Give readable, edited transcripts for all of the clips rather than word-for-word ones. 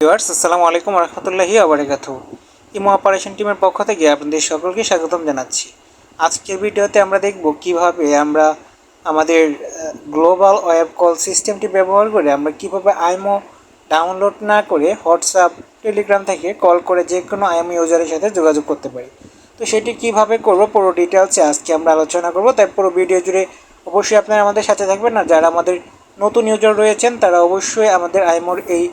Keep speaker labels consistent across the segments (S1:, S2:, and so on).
S1: Viewers আসসালামু আলাইকুম রহমতুল্লাহি আবরাকাতুহু। ইমো অপারেশন টিমের পক্ষ থেকে আপনাদের সকলকে স্বাগতম জানাচ্ছি। আজকের ভিডিওতে আমরা দেখব কিভাবে আমরা আমাদের গ্লোবাল ওয়েব কল সিস্টেমটি ব্যবহার করে আমরা কিভাবে আইমো ডাউনলোড না করে হোয়াটসঅ্যাপ টেলিগ্রাম থেকে কল করে যে কোনো আইমো ইউজারের সাথে যোগাযোগ করতে পারি। তো সেটি কিভাবে করব পুরো ডিটেলসে আজকে আমরা আলোচনা করব। তাই পুরো ভিডিও জুড়ে অবশ্যই আপনারা আমাদের সাথে থাকবেন। না যারা আমাদের নতুন ইউজার রয়েছেন তারা অবশ্যই আমাদের আইমোর এই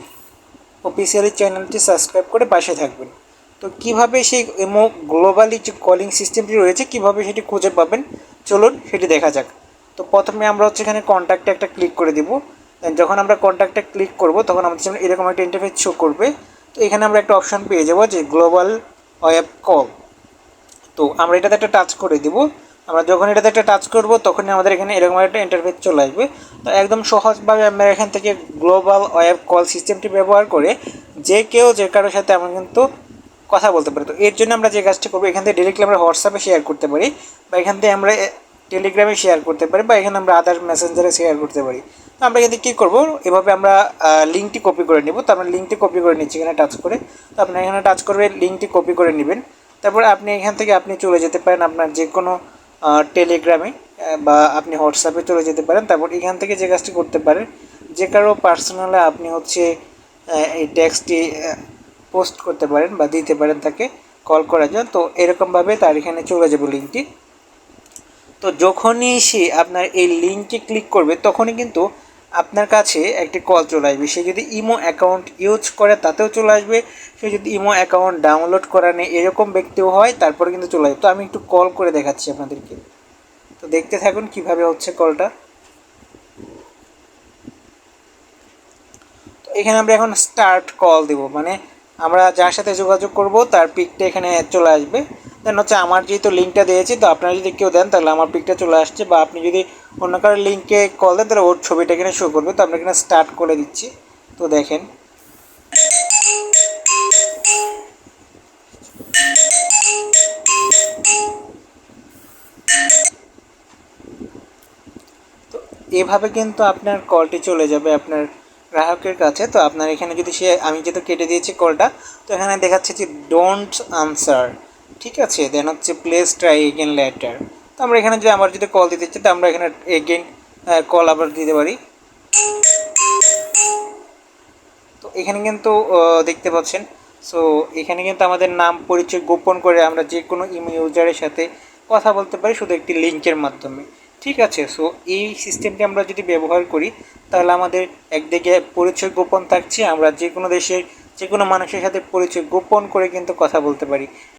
S1: অফিসিয়ালি চ্যানেলটি সাবস্ক্রাইব করে পাশে থাকবেন। তো কিভাবে সেই ইমো গ্লোবালি যে কলিং সিস্টেমটি রয়েছে কিভাবে সেটি খুঁজে পাবেন চলুন সেটি দেখা যাক। তো প্রথমে আমরা এখানে কন্ট্যাক্টে একটা ক্লিক করে দিব। যখন আমরা কন্ট্যাক্টে ক্লিক করব তখন আমাদের সামনে এরকম একটা ইন্টারফেস শো করবে। তো এখানে আমরা একটা অপশন পেয়ে যাব যে গ্লোবাল ওয়েব কল। তো আমরা এটাতে একটা টাচ করে দিব। আমরা যখন এটাতে একটা টাচ করব তখনই আমাদের এখানে এরকম একটা ইন্টারফেস চলে আসবে। তো একদম সহজভাবে আমরা এখান থেকে গ্লোবাল ওয়েব কল সিস্টেমটি ব্যবহার করে যে কেউ যে কারোর সাথে আমরা কিন্তু কথা বলতে পারি। তো এর জন্য আমরা যে কাজটি করবো এখান থেকে ডিরেক্টলি আমরা হোয়াটসঅ্যাপে শেয়ার করতে পারি, বা এখান থেকে আমরা টেলিগ্রামে শেয়ার করতে পারি, বা এখানে আমরা আদার মেসেঞ্জারে শেয়ার করতে পারি। তো আমরা এখান থেকে কী করবো, এভাবে আমরা লিঙ্কটি কপি করে নেব। তো আমরা লিঙ্কটি কপি করে নিচ্ছি এখানে টাচ করে। তো আপনি এখানে টাচ করবে, লিঙ্কটি কপি করে নেবেন। তারপর আপনি এখান থেকে আপনি চলে যেতে পারেন আপনার যে কোনো টেলিগ্রামে বা আপনি হোয়াটসঅ্যাপে চলে যেতে পারেন। তারপর এখান থেকে যে কাজটি করতে পারেন, যে কারো পার্সোনালে আপনি এই টেক্সটটি পোস্ট করতে পারেন বা দিতে পারেন তাকে কল করার জন্য। তো এরকমভাবে তার এখানে চলে যাবে লিঙ্কটি। তো যখনই সে আপনার এই লিঙ্কে ক্লিক করবে তখনই কিন্তু আপনার কাছে একটি কল চলে আসবে। সে যদি ইমো অ্যাকাউন্ট ইউজ করে তাতেও চলে আসবে, সে যদি ইমো অ্যাকাউন্ট ডাউনলোড করা নেই এরকম ব্যক্তিও হয় তারপরে কিন্তু চলে আসবে। তো আমি একটু কল করে দেখাচ্ছি আপনাদেরকে। তো দেখতে থাকুন কিভাবে হচ্ছে কলটা। তো এখানে আমরা এখন স্টার্ট কল দেব, মানে আমরা যার সাথে যোগাযোগ করব তার পিকটা এখানে চলে আসবে। দেন আমার যেহেতু লিঙ্কটা দিয়েছি, তো আপনারা যদি কেউ দেন তাহলে আমার পিকটা চলে আসছে, বা আপনি যদি অন্য কারোর লিঙ্কে কল দেন তাহলে ওর ছবিটা এখানে শো করবে। তো আমরা এখানে স্টার্ট করে দিচ্ছি। তো দেখেন তো এভাবে কিন্তু আপনার কলটি চলে যাবে আপনার গ্রাহকের কাছে। তো আপনার এখানে যদি আমি যেহেতু কেটে দিয়েছি কলটা, তো এখানে দেখাচ্ছে যে ডোন্ট আনসার, ঠিক আছে। Then place try again later. তো আমরা এখানে যদি আমার যদি কল দিতে চাই তো আমরা এখানে এগেন কল আবার দিতে পারি। তো এখানে কিন্তু দেখতে পাচ্ছেন, সো এখানে কিন্তু আমাদের নাম পরিচয় গোপন করে আমরা যে কোনো ইমেল ইউজারের সাথে কথা বলতে পারি শুধু একটি লিঙ্কের মাধ্যমে, ঠিক আছে। সো এই সিস্টেমটি আমরা যদি ব্যবহার করি তাহলে আমাদের একদিকে পরিচয় গোপন থাকছে, আমরা যে কোনো দেশের যে কোনো মানুষের সাথে পরিচয় গোপন করে কিন্তু কথা বলতে পারি।